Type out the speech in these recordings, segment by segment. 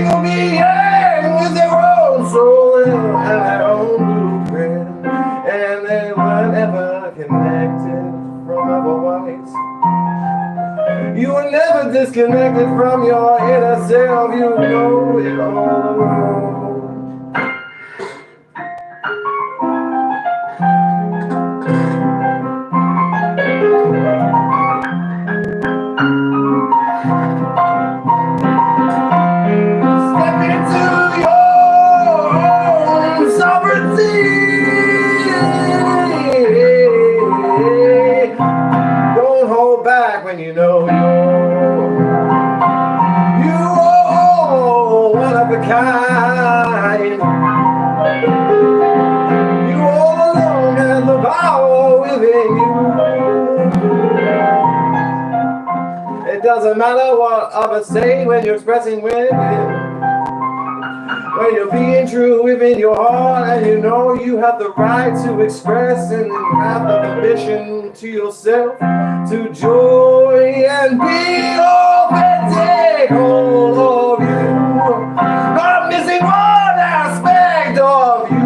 Human being with their own soul and their own blueprint, and they were never connected from otherwise. You were never disconnected from your inner self. You know it all alone. When you know you're one of a kind, you all alone and the power within you. It doesn't matter what others say when you're expressing within. When you're being true within your heart, and you know you have the right to express, and you have the permission to yourself to joy and be authentic, all of you, not missing one aspect of you.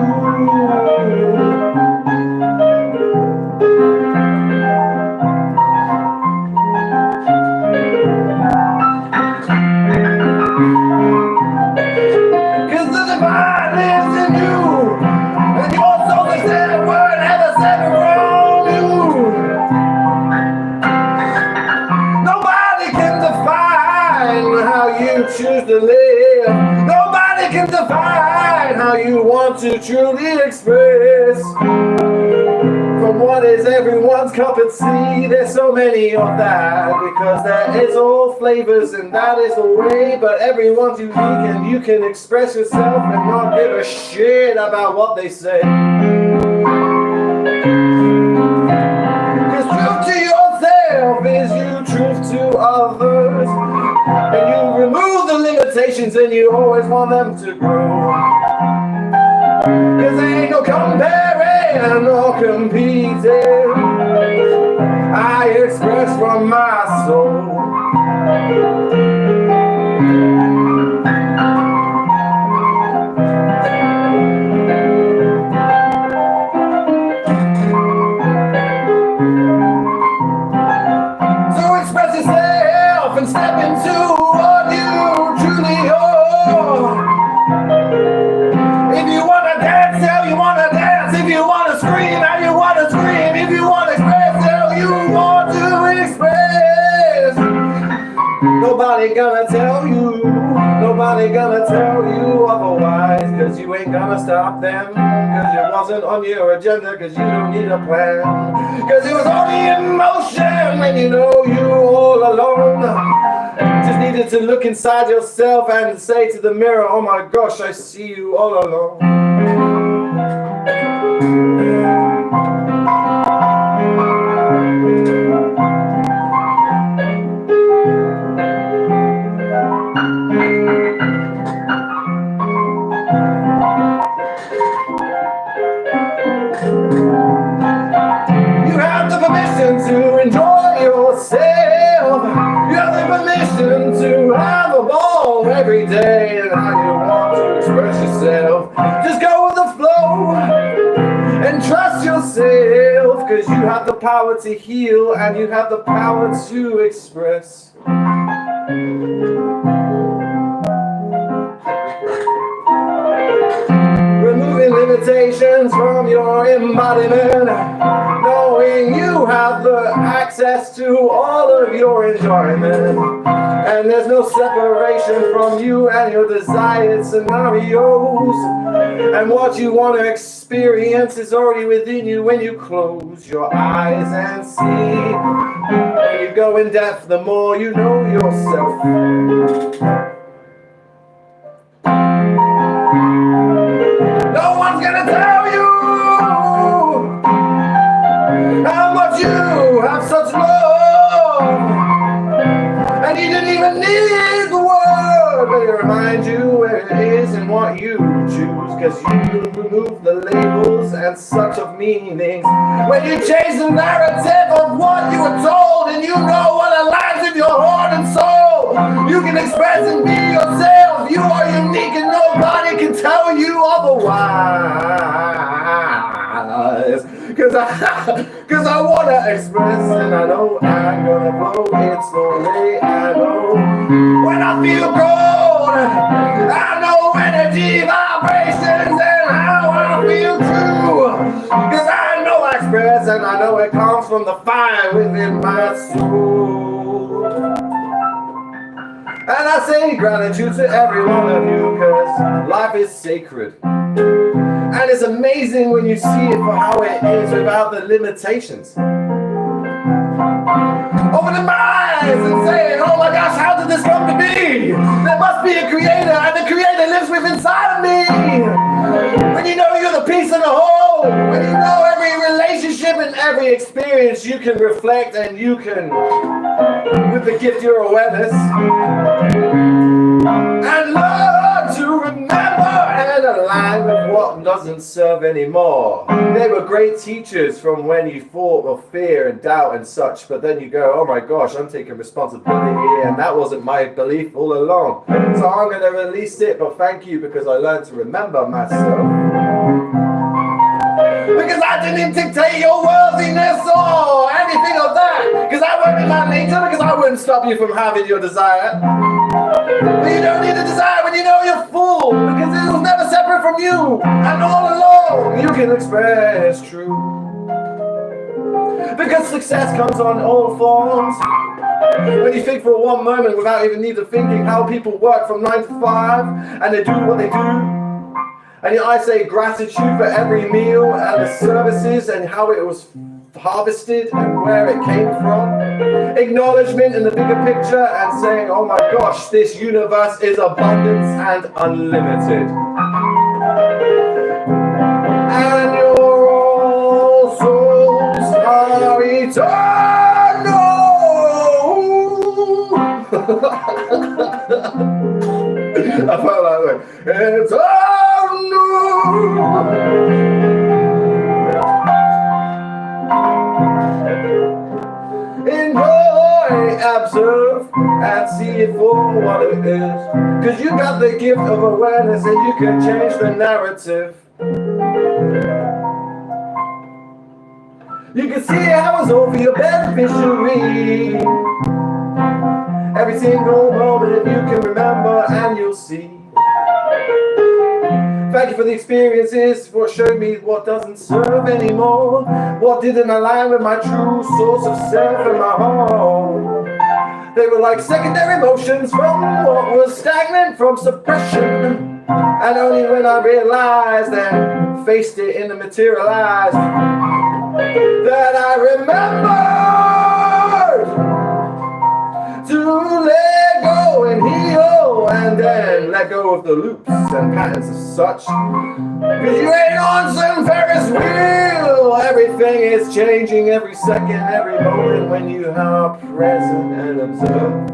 Choose to live. Nobody can define how you want to truly express. From what is everyone's cup of tea, there's so many of that, because there is all flavors and that is the way. But everyone's unique, and you can express yourself and not give a shit about what they say. Cause truth to yourself is you truth to others. And you remove the limitations, and you always want them to grow. Cause there ain't no comparing or competing. I express from my soul. So express yourself and step into what you truly are. If you wanna dance, how you wanna dance. If you wanna scream, how you wanna scream. If you wanna express, how you want to express. Nobody gonna tell you, nobody gonna tell you otherwise. Cause you ain't gonna stop them. Cause it wasn't on your agenda. Cause you don't need a plan. Cause it was only in motion when you know you all alone. Just needed to look inside yourself and say to the mirror, oh my gosh, I see you all alone. You have the permission to enjoy yourself. You have the permission to have a ball every day, and how you want to express yourself. Just go with the flow and trust yourself, cause you have the power to heal, and you have the power to express. Removing limitations from your embodiment, knowing you have the access to all of your enjoyment, and there's no separation from you and your desired scenarios, and what you want to experience is already within you when you close your eyes and see. When you go in depth, the more you know yourself. No one's gonna tell you how much you have such love, and you didn't even need the word, but it reminds you where it is and what you choose, cause you remove the labels and such of meanings. When you change the narrative of what you were told, and you know what aligns with your heart and soul, you can express and be yourself. You are otherwise. Cause I wanna express, and I know I'm gonna blow it slowly. I know when I feel cold, I know energy vibrations and how I feel true. Cause I know I express, and I know it comes from the fire within my soul. And I say gratitude to every one of you, cause life is sacred. And it's amazing when you see it for how it is without the limitations. Opening my eyes and saying, oh my gosh, how did this come to be? There must be a creator, and the creator lives within inside of me. When you know you're the piece in the whole, when you know every relationship and every experience, you can reflect and you can, with the gift of your awareness, and learn to remember and align with what doesn't serve anymore. They were great teachers from when you fought with fear and doubt and such, but then you go, oh my gosh, I'm taking responsibility here, and that wasn't my belief all along. So I'm going to release it, but thank you because I learned to remember myself. Because I didn't dictate your worthiness or anything of that. Because I won't be my nature, because I wouldn't stop you from having your desire. But you don't need a desire when you know you're full, because it was never separate from you. And all along, you can express true. Because success comes on all forms. When you think for one moment without even need of thinking how people work from 9 to 5 and they do what they do. And I say gratitude for every meal and the services and how it was harvested and where it came from. Acknowledgement in the bigger picture and saying, oh my gosh, this universe is abundance and unlimited. And your all souls are eternal. I felt that way. Eternal. Enjoy, observe, and see it for what it is. Cause you got the gift of awareness and you can change the narrative. You can see how it's all for your beneficiary. Every single moment you can remember and you'll see. Thank you for the experiences, for showing me what doesn't serve anymore, what didn't align with my true source of self and my home. They were like secondary emotions from what was stagnant from suppression. And only when I realized and faced it in the materialized, that I remembered to let go and heal, and then let go of the loops and patterns as such. Cause you ain't on some Ferris wheel. Everything is changing every second, every moment when you are present and observe.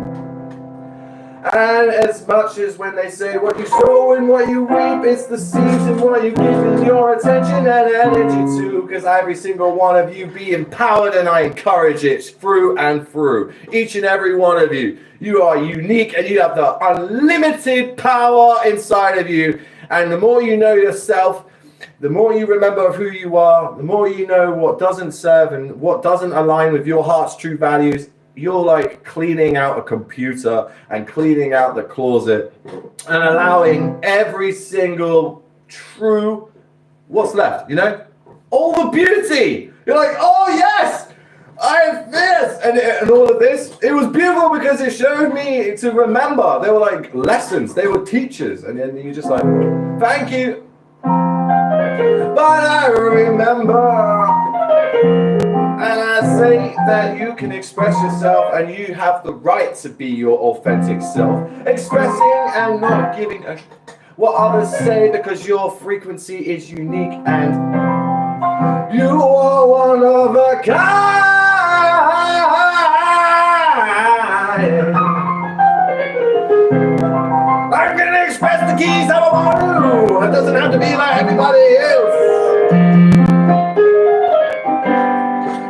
And as much as when they say what you sow and what you reap, it's the seeds and what you give in your attention and energy to. Because every single one of you be empowered, and I encourage it through and through. Each and every one of you. You are unique and you have the unlimited power inside of you. And the more you know yourself, the more you remember who you are, the more you know what doesn't serve and what doesn't align with your heart's true values. You're like cleaning out a computer and cleaning out the closet and allowing every single true, what's left, you know? All the beauty. You're like, oh yes, I have this and all of this. It was beautiful because it showed me to remember. They were like lessons. They were teachers. And then you just like, thank you. But I remember. And I say that you can express yourself and you have the right to be your authentic self. Expressing and not giving a what others say, because your frequency is unique and you are one of a kind. I'm gonna express the keys how I want to. It doesn't have to be like everybody else.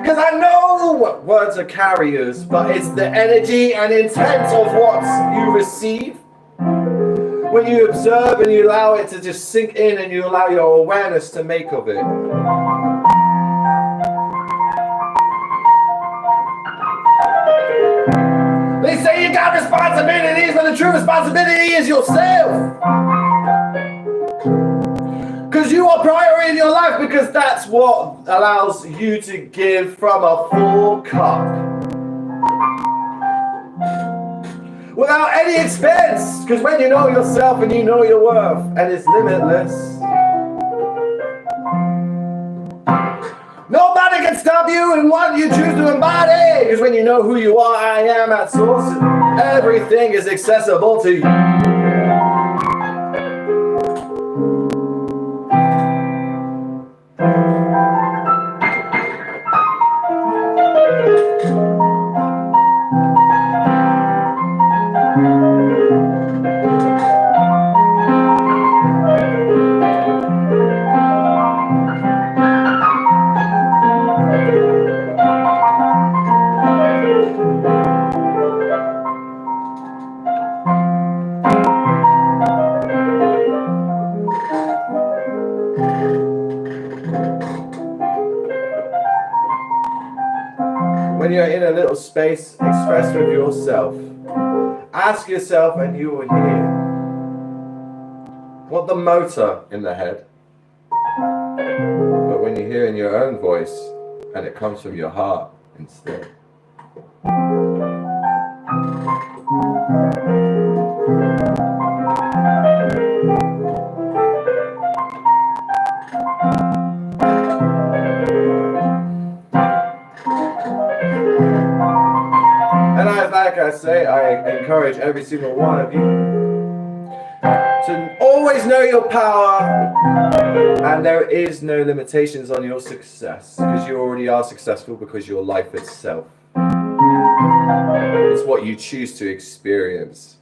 Because I know what words are carriers, but it's the energy and intent of what you receive. When you observe and you allow it to just sink in and you allow your awareness to make of it. They say you got responsibilities, but the true responsibility is yourself. Because you are priority in your life, because that's what allows you to give from a full cup. Without any expense. Because when you know yourself and you know your worth, and it's limitless, nobody can stop you in what you choose to embody. Because when you know who you are, I am at source, everything is accessible to you. When you're in a little space, express with yourself. Ask yourself and you will hear. What the motor in the head? But when you hear in your own voice, and it comes from your heart instead. Like I say, I encourage every single one of you to always know your power, and there is no limitations on your success, because you already are successful, because your life itself. It's what you choose to experience.